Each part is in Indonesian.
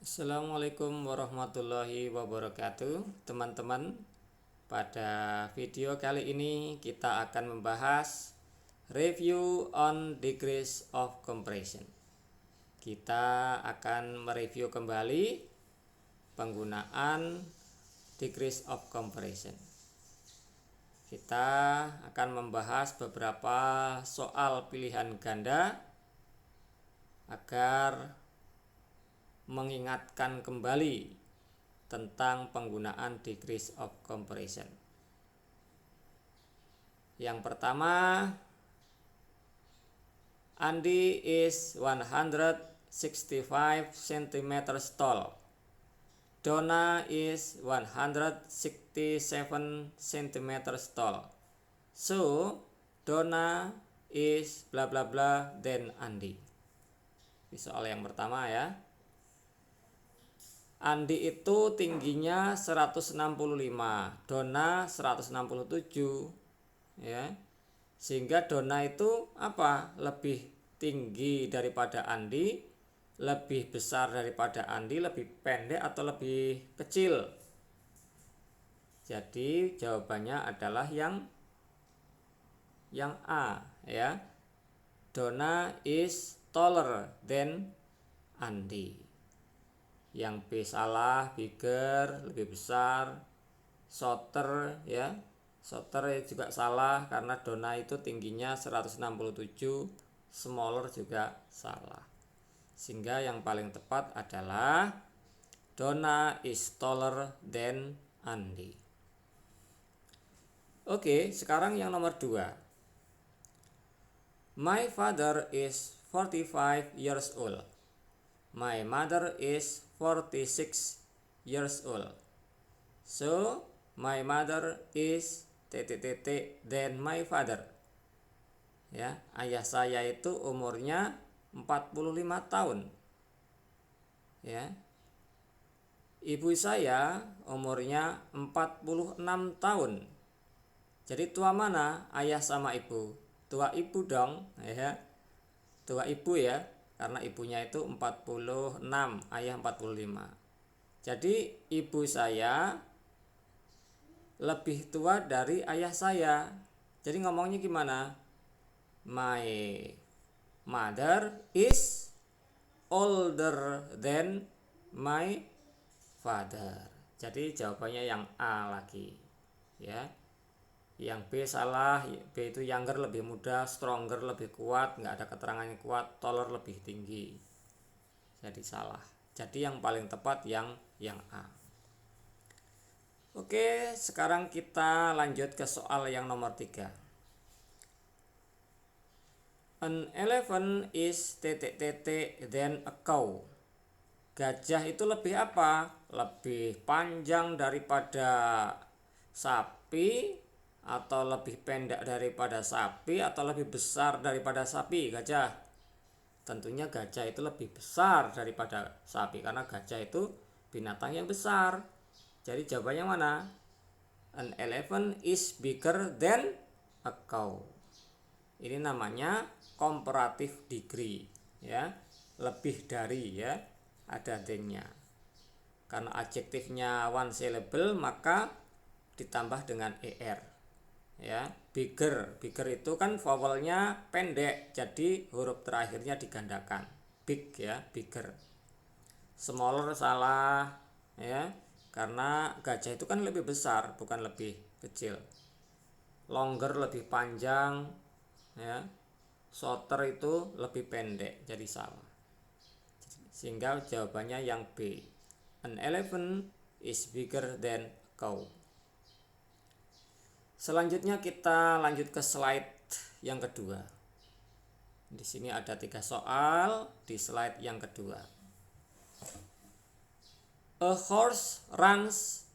Assalamualaikum warahmatullahi wabarakatuh, teman-teman. Pada video kali ini kita akan membahas review on degrees of compression. Kita akan mereview kembali penggunaan degrees of compression. Kita akan membahas beberapa soal pilihan ganda agar mengingatkan kembali tentang penggunaan degrees of compression. Yang pertama, Andy is 165 cm tall. Donna is 167 cm tall. So, Donna is bla bla bla than Andy. Ini soal yang pertama ya. Andi itu tingginya 165, Donna 167 ya. Sehingga Donna itu apa? Lebih tinggi daripada Andi, lebih besar daripada Andi, lebih pendek atau lebih kecil. Jadi jawabannya adalah yang A ya. Donna is taller than Andi. Yang B salah, bigger lebih besar, shorter ya. Shorter juga salah karena Donna itu tingginya 167, smaller juga salah. Sehingga yang paling tepat adalah Donna is taller than Andy. Oke, sekarang yang nomor 2. My father is 45 years old. My mother is 46 years old. So, my mother is than my father. Ya, ayah saya itu umurnya 45 tahun. Ya. Ibu saya umurnya 46 tahun. Jadi tua mana ayah sama ibu? Tua ibu dong, ya. Tua ibu ya. Karena ibunya itu 46, ayah 45. Jadi ibu saya lebih tua dari ayah saya. Jadi ngomongnya gimana? My mother is older than my father. Jadi jawabannya yang A lagi. Ya. Yang B salah, B itu younger lebih muda, stronger lebih kuat, nggak ada keterangan yang kuat, taller lebih tinggi. Jadi salah. Jadi yang paling tepat yang A. Oke, sekarang kita lanjut ke soal yang nomor 3. An elephant is than a cow. Gajah itu lebih apa? Lebih panjang daripada sapi, atau lebih pendek daripada sapi, atau lebih besar daripada sapi gajah? Tentunya gajah itu lebih besar daripada sapi karena gajah itu binatang yang besar. Jadi jawabannya mana? An elephant is bigger than a cow. Ini namanya comparative degree ya, lebih dari ya, ada than-nya. Karena adjektifnya one syllable maka ditambah dengan er. Ya, bigger itu kan vowelnya pendek, jadi huruf terakhirnya digandakan, big ya, bigger. Smaller salah ya, karena gajah itu kan lebih besar bukan lebih kecil. Longer lebih panjang ya, shorter itu lebih pendek, jadi salah. Sehingga jawabannya yang B. An elephant is bigger than a cow. Selanjutnya kita lanjut ke slide yang kedua. Di sini ada 3 soal di slide yang kedua. A horse runs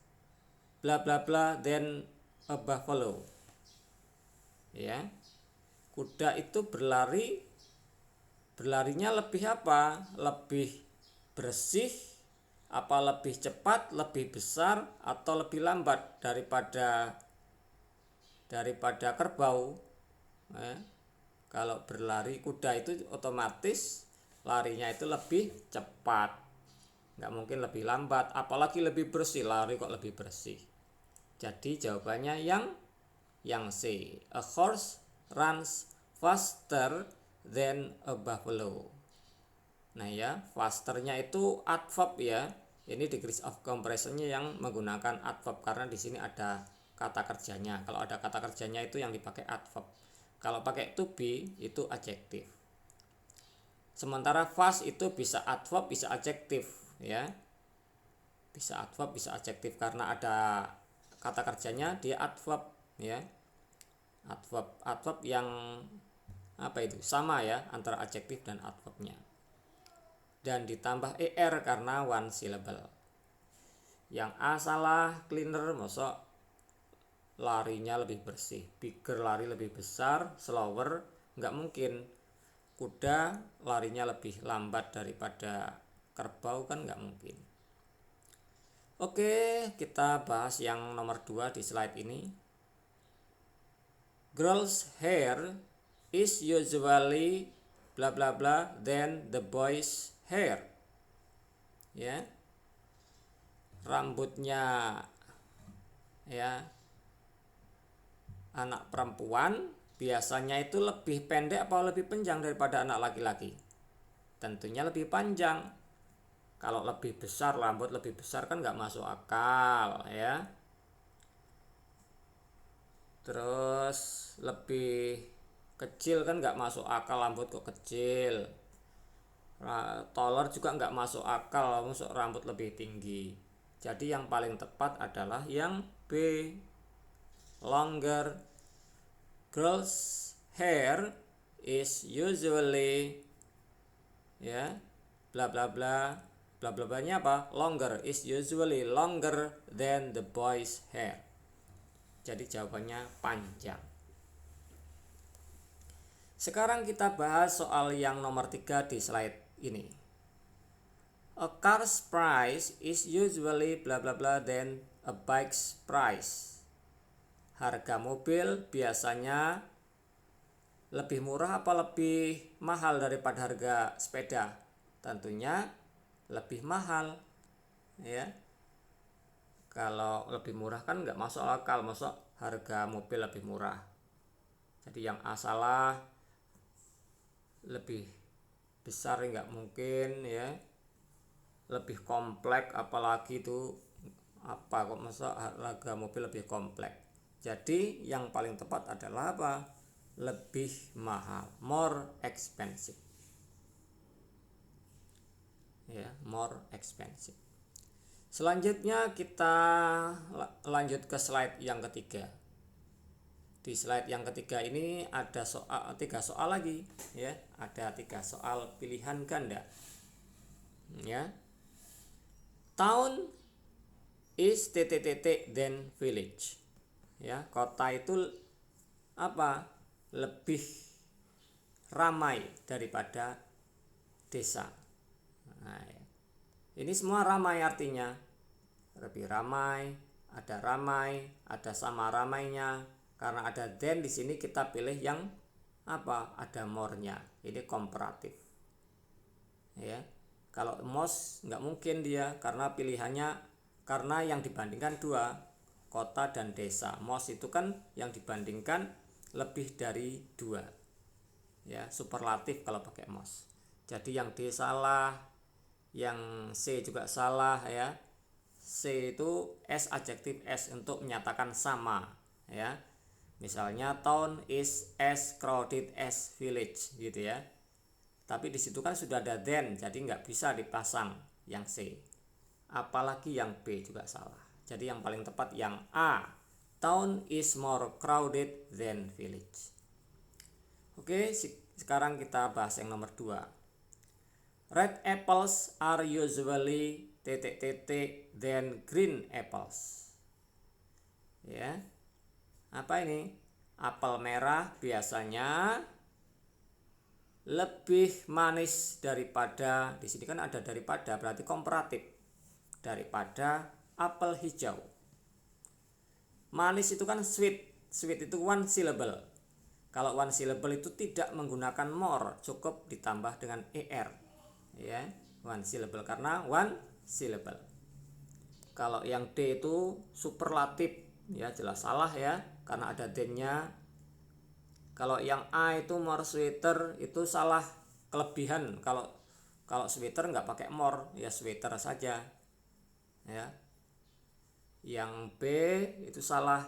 bla bla bla than a buffalo. Ya. Kuda itu berlarinya lebih apa? Lebih bersih, apa lebih cepat, lebih besar, atau lebih lambat daripada kerbau. Kalau berlari kuda itu otomatis larinya itu lebih cepat, nggak mungkin lebih lambat, apalagi lebih bersih. Lari kok lebih bersih. Jadi jawabannya yang C. A horse runs faster than a buffalo. Nah ya, fasternya itu adverb ya. Ini degrees of compressionnya yang menggunakan adverb karena di sini ada kata kerjanya. Kalau ada kata kerjanya itu yang dipakai adverb. Kalau pakai to be itu adjektif. Sementara fast itu bisa adverb, bisa adjektif ya. Bisa adverb, bisa adjektif karena ada kata kerjanya dia adverb ya. Adverb yang apa itu? Sama ya antara adjektif dan adverbnya. Dan ditambah er karena one syllable. Yang A salah, cleaner masuk larinya lebih bersih. Bigger lari lebih besar, slower nggak mungkin. Kuda larinya lebih lambat daripada kerbau kan nggak mungkin. Oke, kita bahas yang nomor 2 di slide ini. Girls' hair is usually bla bla bla than the boys' hair. Ya. Rambutnya ya anak perempuan biasanya itu lebih pendek atau lebih panjang daripada anak laki-laki? Tentunya lebih panjang. Kalau lebih besar, rambut lebih besar kan nggak masuk akal ya. Terus lebih kecil kan nggak masuk akal, rambut kok kecil. Taller juga nggak masuk akal, masuk rambut lebih tinggi. Jadi yang paling tepat adalah yang B, longer. Girls' hair is usually ya bla bla bla bla bla blanya apa? Longer is usually longer than the boys' hair. Jadi jawabannya panjang. Sekarang kita bahas soal yang nomor 3 di slide ini. A car's price is usually bla bla bla than a bike's price. Harga mobil biasanya lebih murah apa lebih mahal daripada harga sepeda? Tentunya lebih mahal ya. Kalau lebih murah kan nggak masuk akal, masuk harga mobil lebih murah. Jadi yang A salah, lebih besar nggak mungkin ya, lebih kompleks apalagi itu apa kok masuk harga mobil lebih kompleks. Jadi yang paling tepat adalah apa? Lebih mahal, more expensive ya, more expensive. Selanjutnya kita lanjut ke slide yang ketiga. Di slide yang ketiga ini ada 3 soal lagi ya, ada 3 soal pilihan ganda ya. Town is then village ya. Kota itu apa? Lebih ramai daripada desa. Nah, ya. Ini semua ramai artinya lebih ramai, ada sama ramainya. Karena ada then di sini kita pilih yang apa? Ada more-nya. Ini komparatif. Ya. Kalau most nggak mungkin dia karena pilihannya karena yang dibandingkan 2, kota dan desa. Most itu kan yang dibandingkan lebih dari 2. Ya, superlatif kalau pakai most. Jadi yang D salah, yang C juga salah ya. C itu S adjektif S untuk menyatakan sama ya. Misalnya town is as crowded as village gitu ya. Tapi di situ kan sudah ada then, jadi nggak bisa dipasang yang C. Apalagi yang B juga salah. Jadi yang paling tepat yang A. Town is more crowded than village. Oke, sekarang kita bahas yang nomor 2. Red apples are usually than green apples. Ya. Apa ini? Apel merah biasanya lebih manis daripada, di sini kan ada daripada berarti komparatif, daripada apel hijau. Manis itu kan sweet. Sweet itu one syllable. Kalau one syllable itu tidak menggunakan more, cukup ditambah dengan er. Ya, one syllable karena one syllable. Kalau yang D itu superlatif, ya jelas salah ya, karena ada then-nya. Kalau yang A itu more sweater, itu salah, kelebihan. Kalau sweater nggak pakai more, ya sweater saja ya. Yang B itu salah.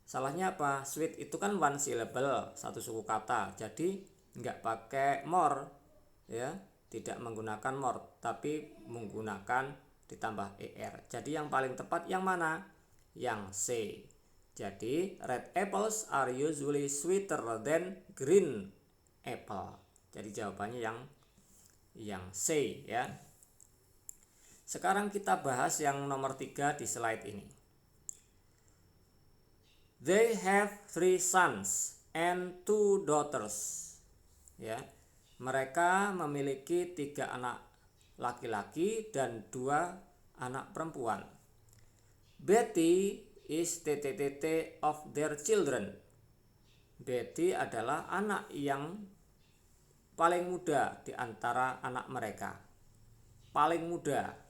Salahnya apa? Sweet itu kan one syllable, satu suku kata, jadi nggak pakai more ya, tidak menggunakan more, tapi menggunakan ditambah er. Jadi yang paling tepat yang mana? Yang C. Jadi red apples are usually sweeter than green apple. Jadi jawabannya yang C ya. Sekarang kita bahas yang nomor 3 di slide ini. They have 3 sons and 2 daughters. Ya, mereka memiliki 3 anak laki-laki dan 2 anak perempuan. Betty is of their children. Betty adalah anak yang paling muda di antara anak mereka. Paling muda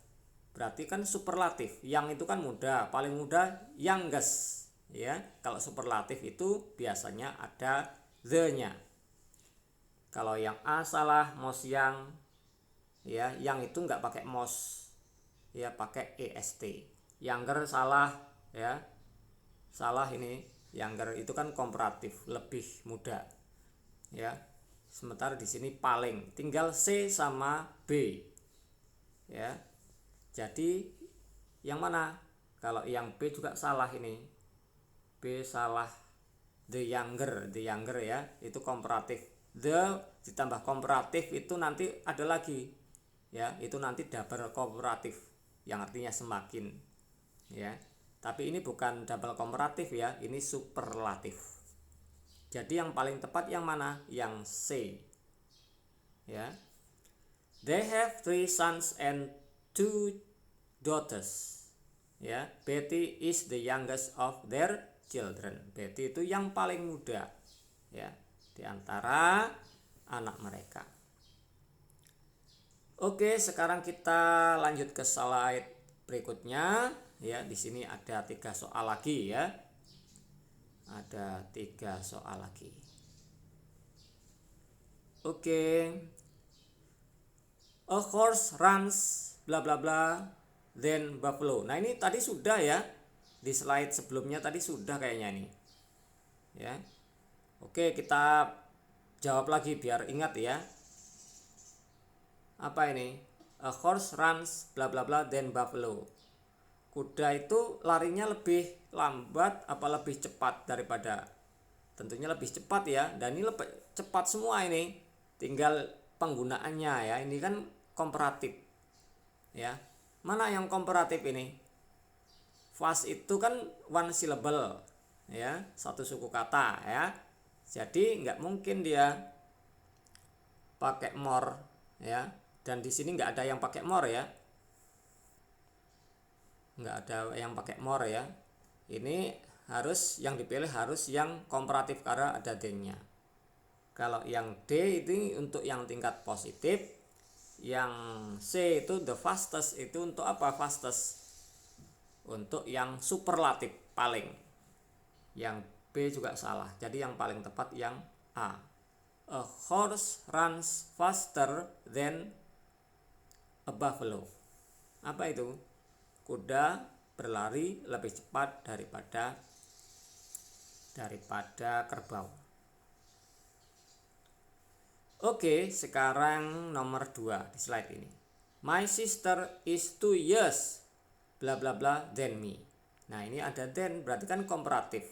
berarti kan superlatif. Yang itu kan muda, paling muda youngest. Ya, kalau superlatif itu biasanya ada the-nya. Kalau yang A salah, most young, ya, yang itu nggak pakai most, ya pakai est. Younger salah, ya, salah ini. Younger itu kan komparatif, lebih muda, ya. Sementara di sini paling, tinggal C sama B, ya. Jadi yang mana? Kalau yang B juga salah ini. B salah, the younger ya, itu komparatif. The ditambah komparatif itu nanti ada lagi ya, itu nanti double komparatif yang artinya semakin ya. Tapi ini bukan double komparatif ya, ini superlatif. Jadi yang paling tepat yang mana? Yang C ya. They have 3 sons and 2 daughters ya. Betty is the youngest of their children. Betty itu yang paling muda ya di antara anak mereka. Oke, sekarang kita lanjut ke slide berikutnya ya. Di sini ada 3 soal lagi ya. Ada 3 soal lagi. Oke. A horse runs bla bla bla then buffalo. Nah, ini tadi sudah ya. Di slide sebelumnya tadi sudah kayaknya nih. Ya. Oke, kita jawab lagi biar ingat ya. Apa ini? A horse runs bla bla bla then buffalo. Kuda itu larinya lebih lambat apa lebih cepat daripada? Tentunya lebih cepat ya. Dan ini lebih cepat semua ini. Tinggal penggunaannya ya. Ini kan komparatif. Ya. Mana yang komparatif ini? Fast itu kan one syllable ya, satu suku kata ya. Jadi nggak mungkin dia pakai more ya. Dan di sini nggak ada yang pakai more ya. Nggak ada yang pakai more ya. Ini harus yang dipilih harus yang komparatif karena ada then-nya. Kalau yang D itu untuk yang tingkat positif, yang C itu the fastest itu untuk apa? Fastest untuk yang superlatif paling. Yang B juga salah. Jadi yang paling tepat yang A. A horse runs faster than a buffalo. Apa itu? Kuda berlari lebih cepat daripada kerbau. Oke, sekarang nomor 2 di slide ini. My sister is 2 years bla bla bla than me. Nah, ini ada then berarti kan komparatif.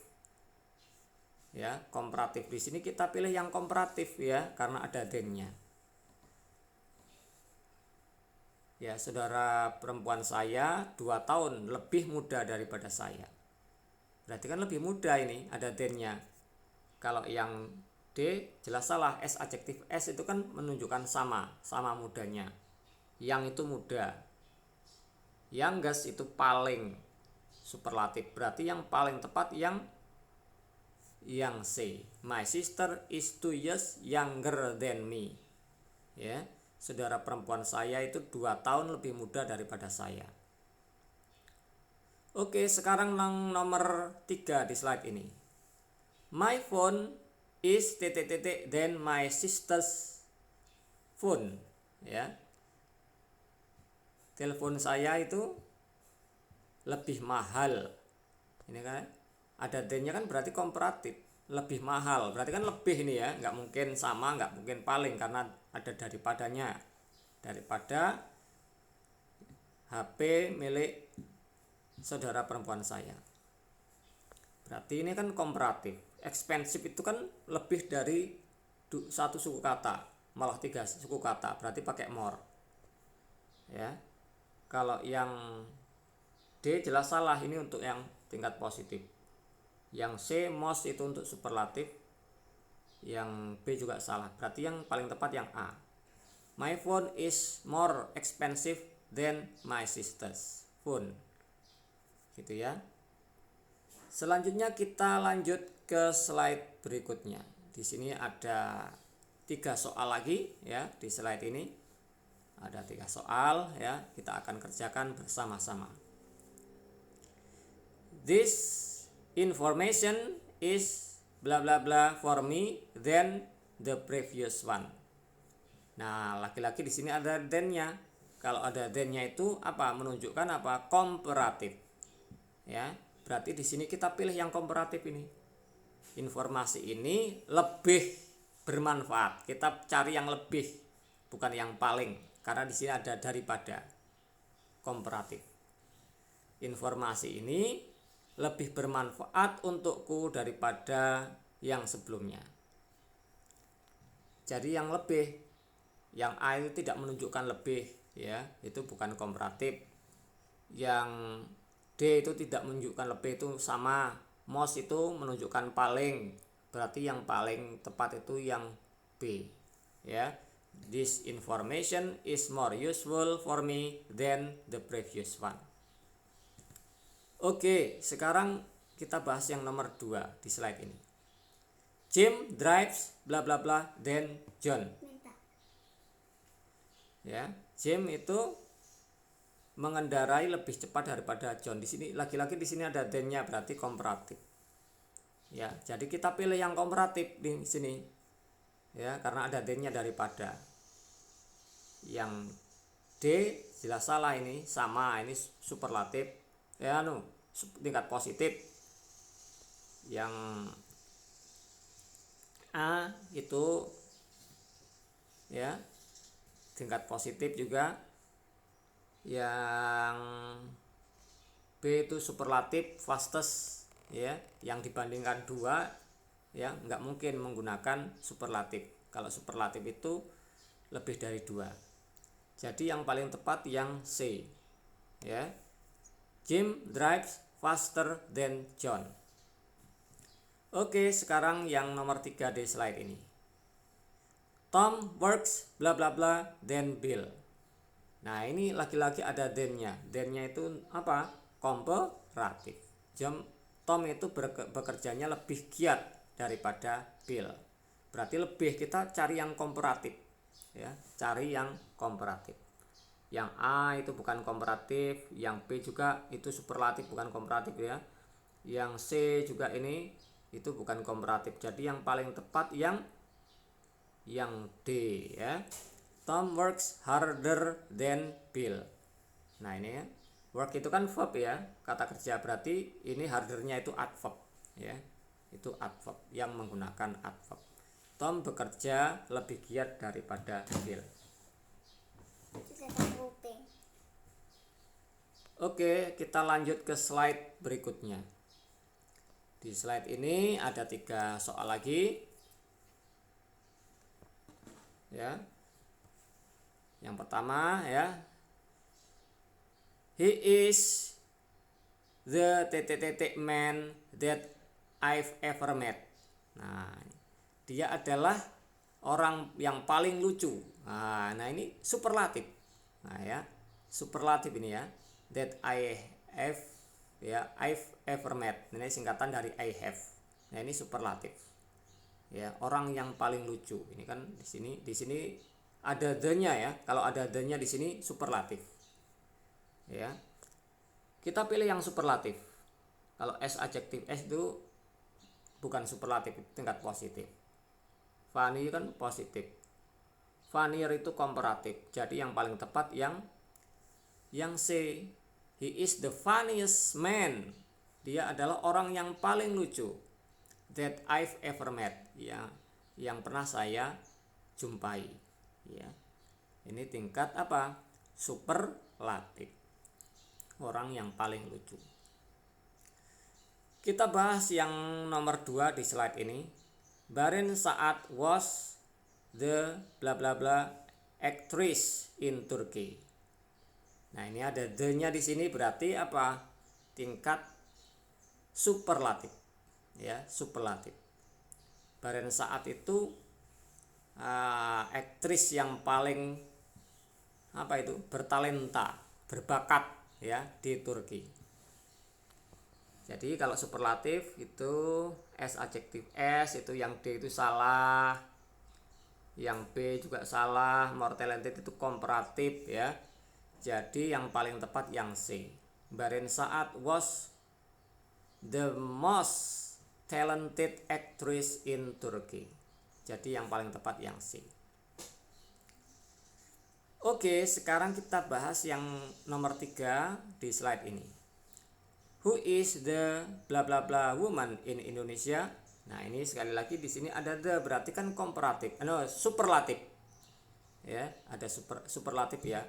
Ya, komparatif. Di sini kita pilih yang komparatif ya karena ada then-nya. Ya, saudara perempuan saya 2 tahun lebih muda daripada saya. Berarti kan lebih muda ini, ada then-nya. Kalau yang D jelas salah, S adjektif S itu kan menunjukkan sama mudanya. Yang itu muda. Youngest itu paling superlatif. Berarti yang paling tepat yang C. My sister is 2 years younger than me. Ya. saudara perempuan saya itu 2 tahun lebih muda daripada saya. Oke, sekarang nomor 3 di slide ini. My phone is than my sister's phone. Ya. Telepon saya itu lebih mahal. Ini kan ada than-nya kan berarti komparatif. Lebih mahal, berarti kan lebih ini ya, nggak mungkin sama, nggak mungkin paling, karena ada daripadanya. Daripada HP milik saudara perempuan saya. Berarti ini kan komparatif. Expensive itu kan lebih dari 1 suku kata, malah 3 suku kata, berarti pakai more. Ya. Kalau yang D jelas salah, ini untuk yang tingkat positif. Yang C most itu untuk superlatif. Yang B juga salah. Berarti yang paling tepat yang A. My phone is more expensive than my sister's phone. Gitu ya. Selanjutnya kita lanjut ke slide berikutnya. Di sini ada 3 soal lagi ya di slide ini. Ada 3 soal ya, kita akan kerjakan bersama-sama. This information is bla bla bla for me than the previous one. Nah, laki-laki di sini ada than-nya. Kalau ada than-nya itu apa? Menunjukkan apa? Komparatif. Ya, berarti di sini kita pilih yang komparatif ini. Informasi ini lebih bermanfaat. Kita cari yang lebih, bukan yang paling, karena di sini ada daripada. Komparatif. Informasi ini lebih bermanfaat untukku daripada yang sebelumnya. Jadi yang lebih, yang A itu tidak menunjukkan lebih ya, itu bukan komparatif. Yang D itu tidak menunjukkan lebih, itu sama. Most itu menunjukkan paling, berarti yang paling tepat itu yang B ya. This information is more useful for me than the previous one. Oke, sekarang kita bahas yang nomor 2 di slide ini. Jim drives bla bla bla than John. Ya, Jim itu mengendarai lebih cepat daripada John. Di sini laki-laki, di sini ada than-nya, berarti komparatif. Ya, jadi kita pilih yang komparatif di sini. Ya, karena ada than-nya daripada. Yang D jelas salah, ini sama, ini superlatif. Ya, tingkat positif. Yang A itu ya tingkat positif juga. Yang B itu superlatif, fastest ya, yang dibandingkan 2 ya, nggak mungkin menggunakan superlatif. Kalau superlatif itu lebih dari 2. Jadi yang paling tepat yang C ya. Jim drives faster than John. Oke, sekarang yang nomor 3 di slide ini. Tom works bla bla bla than Bill. Nah, ini laki-laki ada than-nya. Than-nya itu apa? Komparatif. Tom itu bekerjanya lebih giat daripada Bill. Berarti lebih, kita cari yang komparatif ya, cari yang komparatif. Yang A itu bukan komparatif, yang B juga itu superlatif bukan komparatif ya. Yang C juga ini itu bukan komparatif. Jadi yang paling tepat yang D ya. Tom works harder than Bill. Nah, ini ya. Work itu kan verb ya, kata kerja, berarti ini hardernya itu adverb ya. Itu adverb yang menggunakan adverb. Tom bekerja lebih giat daripada Bill. Oke, kita lanjut ke slide berikutnya. Di slide ini ada 3 soal lagi. Ya. Yang pertama ya. He is the man that I've ever met. Nah, dia adalah orang yang paling lucu. Nah, ini superlatif. Nah ya, superlatif ini ya. That I have ya, I've ever met. Ini singkatan dari I have. Nah, ini superlatif. Ya, orang yang paling lucu. Ini kan di sini ada the-nya ya. Kalau ada the-nya di sini superlatif. Ya. Kita pilih yang superlatif. Kalau S adjektif S itu bukan superlatif, tingkat positif. Funny kan positif. Funnier itu komparatif. Jadi yang paling tepat yang C. He is the funniest man. Dia adalah orang yang paling lucu that I've ever met. Ya, yang pernah saya jumpai. Ya. Ini tingkat apa? Superlatif. Orang yang paling lucu. Kita bahas yang nomor 2 di slide ini. Barin Saat was the bla bla bla actress in Turkey. Nah, ini ada the-nya di sini berarti apa? Tingkat superlatif. Ya, superlatif. Barin Saat itu aktris yang paling bertalenta, berbakat ya di Turki. Jadi kalau superlatif itu S adjektif S, itu yang D itu salah, yang B juga salah, more talented itu komparatif ya. Jadi yang paling tepat yang C. Barin Saat was the most talented actress in Turkey. Jadi yang paling tepat yang C. Oke, sekarang kita bahas yang nomor 3 di slide ini. Who is the bla bla bla woman in Indonesia? Nah, ini sekali lagi di sini ada the, berarti kan komparatif, superlatif. Ya, ada superlatif ya.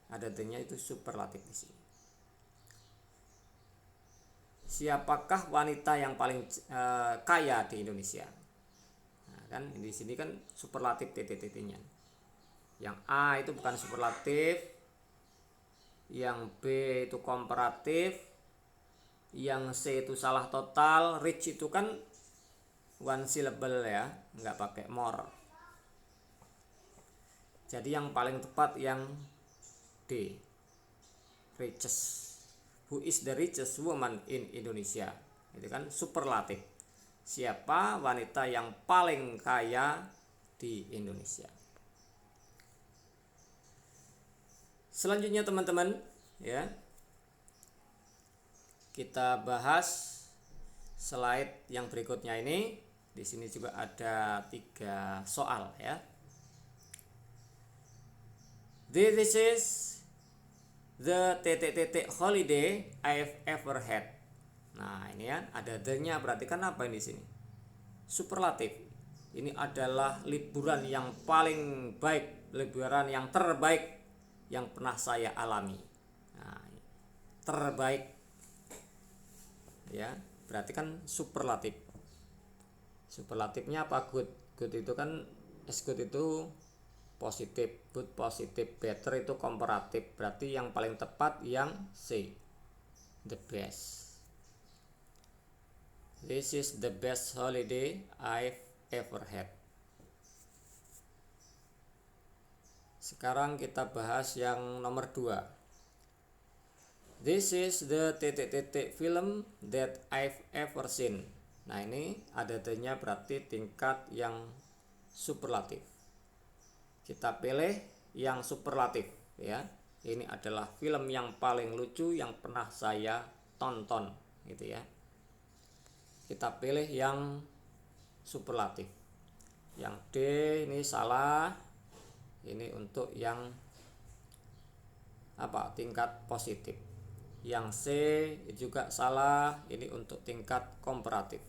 Ada the-nya itu superlatif di sini. Siapakah wanita yang paling kaya di Indonesia? Nah, kan di sini kan superlatif titik-titiknya. Yang A itu bukan superlatif, yang B itu komparatif, yang C itu salah total. Rich itu kan one syllable ya, nggak pakai more. Jadi yang paling tepat yang D, richest. Who is the richest woman in Indonesia? Itu kan superlatif. Siapa wanita yang paling kaya di Indonesia? Selanjutnya teman-teman ya, kita bahas slide yang berikutnya ini. Di sini juga ada 3 soal ya. This is the holiday I've ever had. Nah, ini ya ada the-nya, berarti kan apa ini di sini? Superlatif. Ini adalah liburan yang paling baik, liburan yang terbaik yang pernah saya alami. Nah, terbaik. Ya, berarti kan superlatif. Superlatifnya apa? Good. Good itu kan as good itu positif, good positif, better itu komparatif. Berarti yang paling tepat yang C, the best. This is the best holiday I've ever had. Sekarang kita bahas yang nomor 2. This is the film that I've ever seen. Nah, ini ada the-nya berarti tingkat yang superlatif. Kita pilih yang superlatif ya. Ini adalah film yang paling lucu yang pernah saya tonton gitu ya. Kita pilih yang superlatif. Yang D ini salah. Ini untuk yang tingkat positif. Yang C juga salah, ini untuk tingkat komparatif.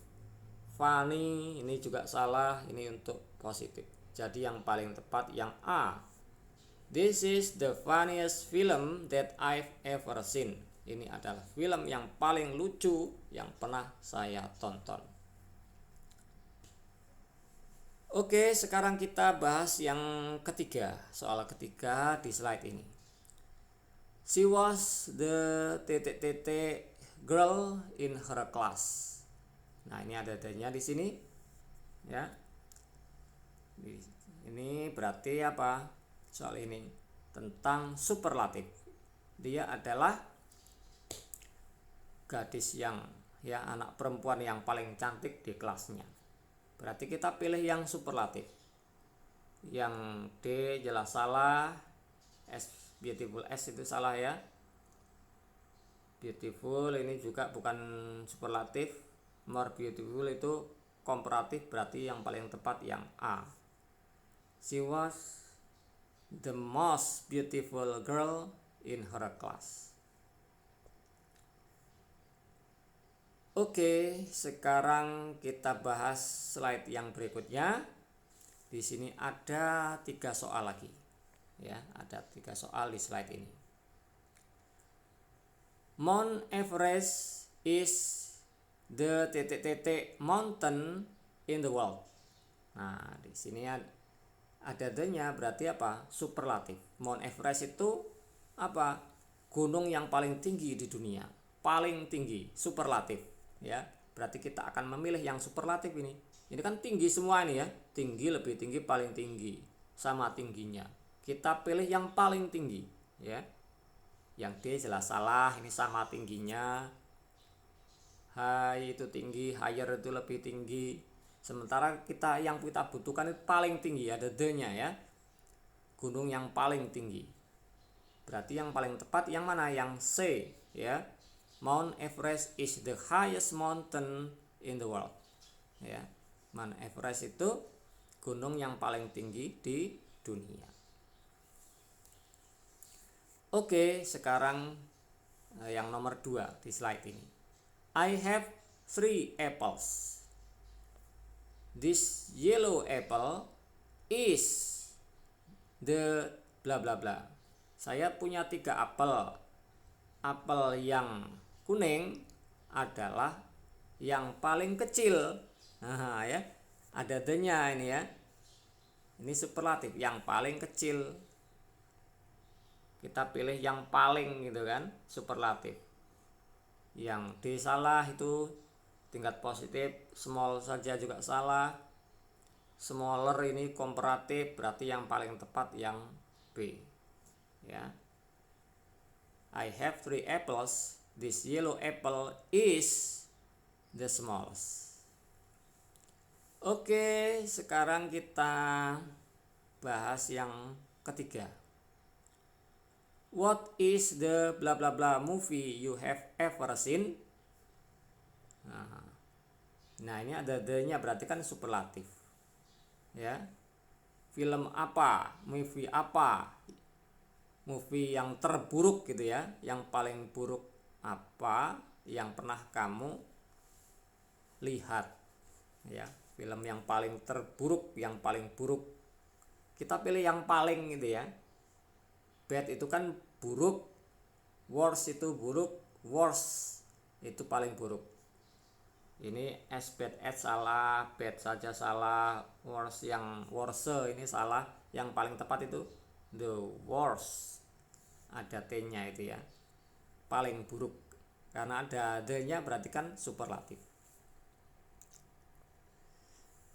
Funny ini juga salah, ini untuk positif. Jadi yang paling tepat yang A. This is the funniest film that I've ever seen. Ini adalah film yang paling lucu yang pernah saya tonton. Oke, sekarang kita bahas yang ketiga, soal ketiga di slide ini. She was the girl in her class. Nah, ini ada adanya di sini. Ya. Ini berarti apa? Soal ini tentang superlatif. Dia adalah gadis yang anak perempuan yang paling cantik di kelasnya. Berarti kita pilih yang superlatif. Yang D jelas salah. S, beautiful S itu salah ya. Beautiful ini juga bukan superlatif. More beautiful itu komparatif, berarti yang paling tepat yang A. She was the most beautiful girl in her class. Oke, sekarang kita bahas slide yang berikutnya. Di sini ada 3 soal lagi. Ya, ada 3 soal di slide ini. Mount Everest is the mountain in the world. Nah, di sini ada the-nya, berarti apa? Superlatif. Mount Everest itu apa? Gunung yang paling tinggi di dunia. Paling tinggi, superlatif, ya. Berarti kita akan memilih yang superlatif ini. Ini kan tinggi semua ini ya. Tinggi, lebih tinggi, paling tinggi, sama tingginya. Kita pilih yang paling tinggi, ya. Yang D jelas salah, ini sama tingginya. High itu tinggi, higher itu lebih tinggi. Sementara yang kita butuhkan itu paling tinggi, ada the-nya ya. Gunung yang paling tinggi. Berarti yang paling tepat yang mana? Yang C ya. Mount Everest is the highest mountain in the world. Ya. Mount Everest itu gunung yang paling tinggi di dunia. Oke, sekarang yang nomor 2 di slide ini. I have 3 apples. This yellow apple is the bla bla bla. Saya punya 3 apel. Apel yang kuning adalah yang paling kecil. Nah, ya. Ada the-nya ini ya. Ini superlatif, yang paling kecil. Kita pilih yang paling gitu kan, superlatif. Yang D salah itu tingkat positif, small saja juga salah. Smaller ini komparatif, berarti yang paling tepat yang B. Ya. I have 3 apples. This yellow apple is the smallest. Oke, sekarang kita bahas yang ketiga. What is the bla bla bla movie you have ever seen? Nah, ini ada the-nya, berarti kan superlatif. Ya. Film apa? Movie apa? Movie yang terburuk gitu ya. Yang paling buruk apa yang pernah kamu lihat? Ya, film yang paling terburuk, yang paling buruk. Kita pilih yang paling gitu ya. Bad itu kan buruk, worse itu buruk, worse itu paling buruk. Ini as bad as salah, bad saja salah, worse yang worse ini salah. Yang paling tepat itu the worst. Ada T-nya itu ya. Paling buruk. Karena ada the-nya berarti kan superlatif.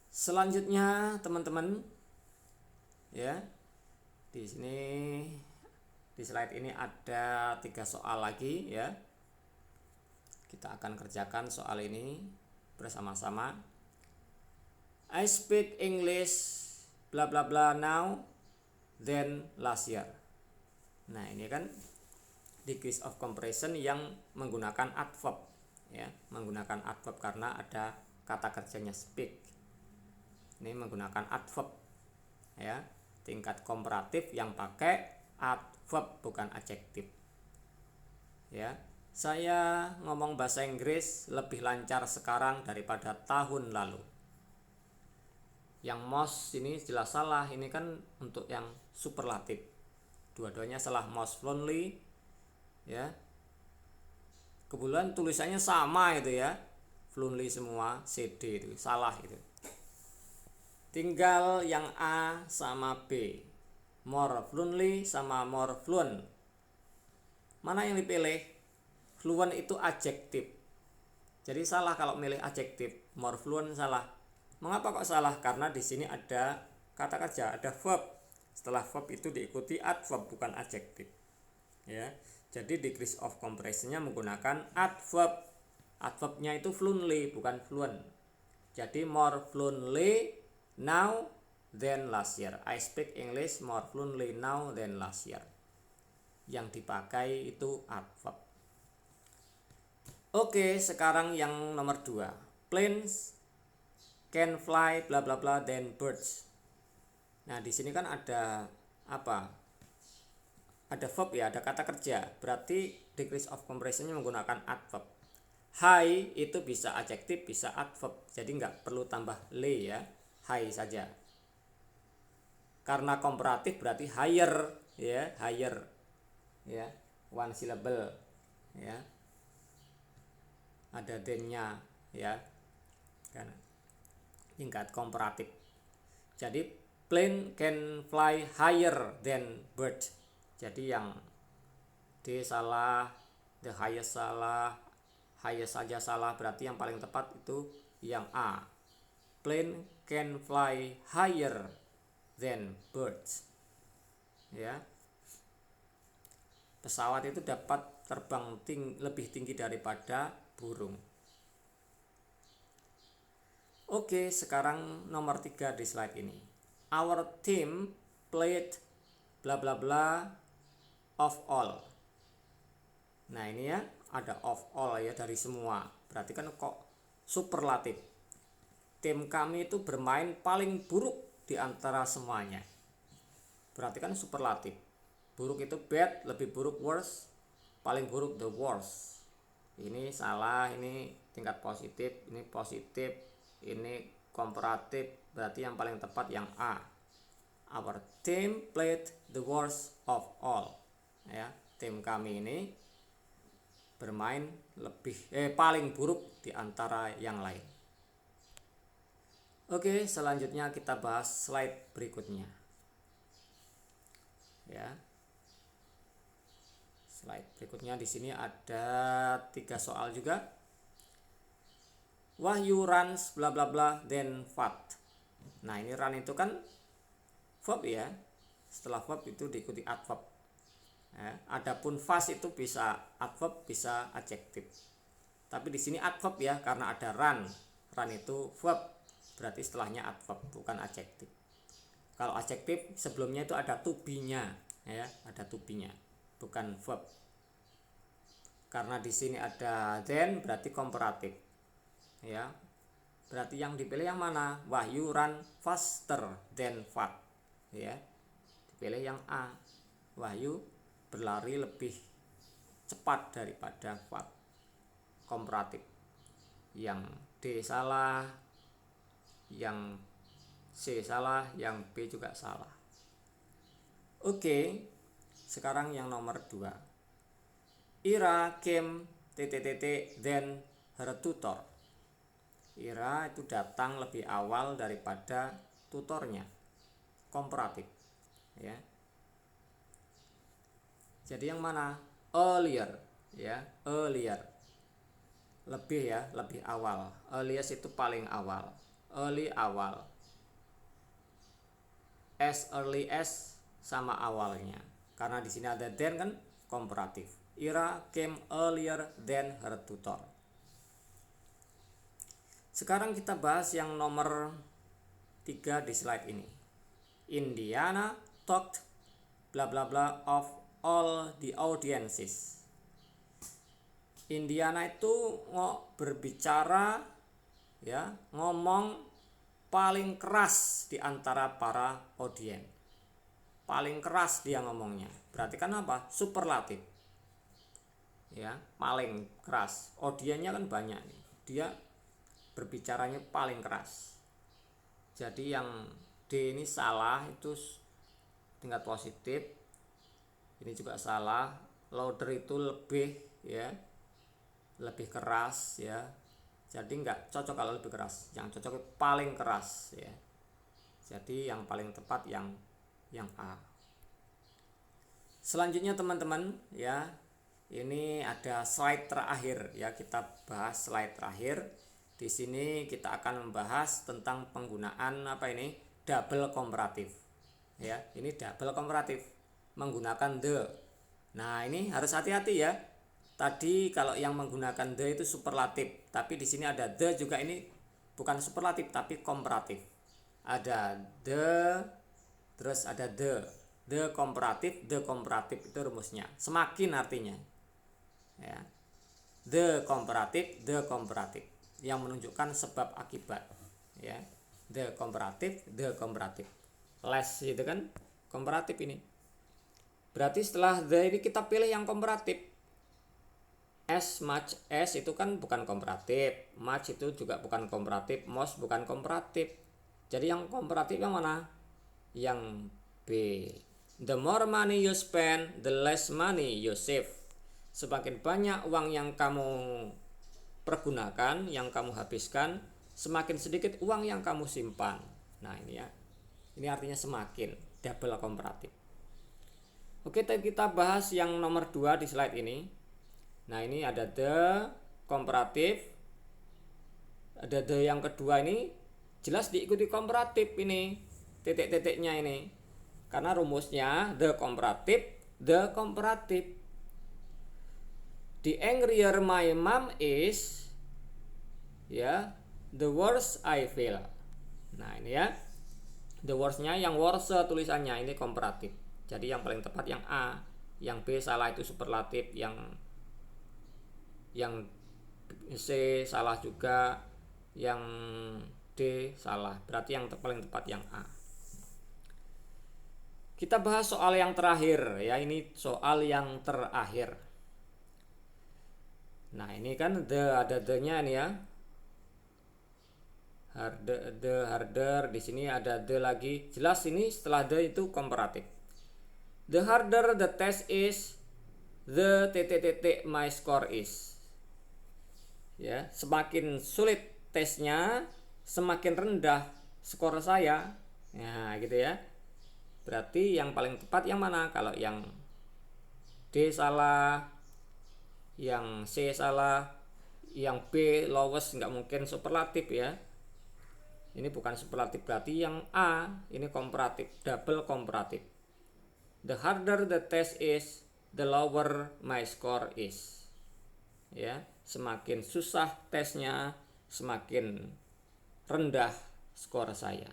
Selanjutnya teman-teman ya. Di sini di slide ini ada 3 soal lagi ya. Kita akan kerjakan soal ini bersama-sama. I speak English bla bla bla now than last year. Nah, ini kan degrees of comparison yang menggunakan adverb ya, menggunakan adverb karena ada kata kerjanya speak. Ini menggunakan adverb ya, tingkat komparatif yang pakai adverb bukan adjektif. Ya, saya ngomong bahasa Inggris lebih lancar sekarang daripada tahun lalu. Yang most ini jelas salah, ini kan untuk yang superlatif. Dua-duanya salah, most fluently ya. Kebetulan tulisannya sama itu ya. Fluently semua, CD itu salah itu. Tinggal yang A sama B. More fluently sama more fluent. Mana yang dipilih? Fluent itu adjektif. Jadi salah kalau milih adjektif. More fluent salah. Mengapa kok salah? Karena di sini ada kata kerja, ada verb. Setelah verb itu diikuti adverb bukan adjektif. Ya. Jadi degrees of comparison-nya menggunakan adverb. Adverbnya itu fluently bukan fluent. Jadi more fluently now than last year. I speak English more fluently now than last year. Yang dipakai itu adverb. Oke, sekarang yang nomor 2. Planes can fly bla bla bla than birds. Nah, di sini kan ada apa? Ada verb ya, ada kata kerja. Berarti decrease of compressionnya menggunakan adverb. High itu bisa adjektif, bisa adverb. Jadi nggak perlu tambah le ya, high saja. Karena komparatif berarti higher ya, higher ya, one syllable ya. Ada then-nya ya. Karena tingkat komparatif. Jadi plane can fly higher than bird. Jadi yang D salah, the highest salah, highest saja salah, berarti yang paling tepat itu yang A. Plane can fly higher than birds. Ya. Pesawat itu dapat terbang lebih tinggi daripada burung. Oke, sekarang nomor 3 di slide ini. Our team played bla bla bla of all. Nah, ini ya, ada of all ya, dari semua. Berarti kan kok superlatif. Tim kami itu bermain paling buruk di antara semuanya. Berarti kan superlatif. Buruk itu bad, lebih buruk worse, paling buruk the worst. Ini salah, ini tingkat positif, ini positif, ini komparatif, berarti yang paling tepat yang A. Our team played the worst of all. Ya, tim kami ini bermain paling buruk di antara yang lain. Oke, selanjutnya kita bahas slide berikutnya. Ya. Slide berikutnya di sini ada 3 soal juga. Wahyu runs bla bla bla then what? Nah, ini run itu kan verb ya. Setelah verb itu diikuti adverb. Ya, adapun fast itu bisa adverb, bisa adjektif. Tapi di sini adverb ya, karena ada run. Run itu verb, berarti setelahnya adverb, bukan adjektif. Kalau adjektif sebelumnya itu ada to be-nya, ya, ada to be-nya, bukan verb. Karena di sini ada then, berarti komparatif. Ya. Berarti yang dipilih yang mana? Wahyu run faster than what? Ya. Dipilih yang A. Wahyu berlari lebih cepat daripada what. Komparatif. Yang D salah, yang C salah, yang B juga salah. Oke, sekarang yang nomor 2. Ira came then her tutor. Ira itu datang lebih awal daripada tutornya. Komparatif. Ya. Jadi yang mana? Earlier, ya, earlier. Lebih ya, lebih awal. Earliest itu paling awal. Early awal. As early as sama awalnya. Karena di sini ada then kan komparatif. Ira came earlier than her tutor. Sekarang kita bahas yang nomor 3 di slide ini. Indiana talked bla bla bla of all the audiences. Indiana itu berbicara ya, ngomong paling keras di antara para audien. Paling keras dia ngomongnya. Berarti kan apa? Superlatif. Ya, paling keras. Audiennya kan banyak nih. Dia berbicaranya paling keras. Jadi yang D ini salah, itu tingkat positif. Ini juga salah. Louder itu lebih ya, lebih keras ya. Jadi nggak cocok kalau lebih keras. Yang cocok itu paling keras ya. Jadi yang paling tepat yang A. Selanjutnya teman-teman ya, ini ada slide terakhir ya, kita bahas slide terakhir. Di sini kita akan membahas tentang penggunaan apa ini? Double komparatif. Ya, ini double komparatif menggunakan the. Nah, ini harus hati-hati ya. Tadi kalau yang menggunakan the itu superlatif, tapi di sini ada the juga, ini bukan superlatif tapi komparatif. ada the, terus ada the komparatif itu rumusnya. Semakin artinya. Ya. The komparatif yang menunjukkan sebab akibat. Ya. The komparatif. Less itu kan komparatif ini. Berarti setelah the ini kita pilih yang komparatif. As much as itu kan bukan komparatif, much itu juga bukan komparatif, most bukan komparatif. Jadi yang komparatif yang mana? Yang B. The more money you spend, the less money you save. Semakin banyak uang yang kamu pergunakan, yang kamu habiskan, semakin sedikit uang yang kamu simpan. Nah ini ya, ini artinya semakin, double komparatif. Oke, kita bahas yang nomor 2 di slide ini. Nah ini ada the komparatif, ada the yang kedua ini jelas diikuti komparatif ini, titik-titiknya ini, karena rumusnya the komparatif. The angrier my mom is, ya, the worse I feel. Nah ini ya, the worse-nya yang worse tulisannya ini komparatif. Jadi yang paling tepat yang A, yang B salah itu superlatif, yang C salah juga, yang D salah. Berarti yang paling tepat yang A. Kita bahas soal yang terakhir ya, ini soal yang terakhir. Nah ini kan ada the-nya nih ya, harder, di sini ada the lagi. Jelas ini setelah the itu komparatif. The harder the test is, the my score is. Ya, semakin sulit tesnya, semakin rendah skor saya. Nah, gitu ya. Berarti yang paling tepat yang mana? Kalau yang D salah, yang C salah, yang B lowest nggak mungkin superlatif ya. Ini bukan superlatif, berarti yang A ini komparatif, double komparatif. The harder the test is, the lower my score is. Ya, semakin susah tesnya, semakin rendah skor saya.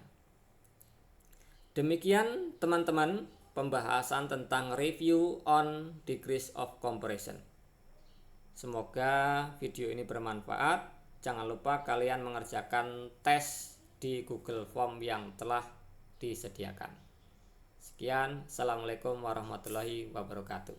Demikian teman-teman pembahasan tentang review on degrees of comparison. Semoga video ini bermanfaat. Jangan lupa kalian mengerjakan tes di Google Form yang telah disediakan. Sekian, assalamualaikum warahmatullahi wabarakatuh.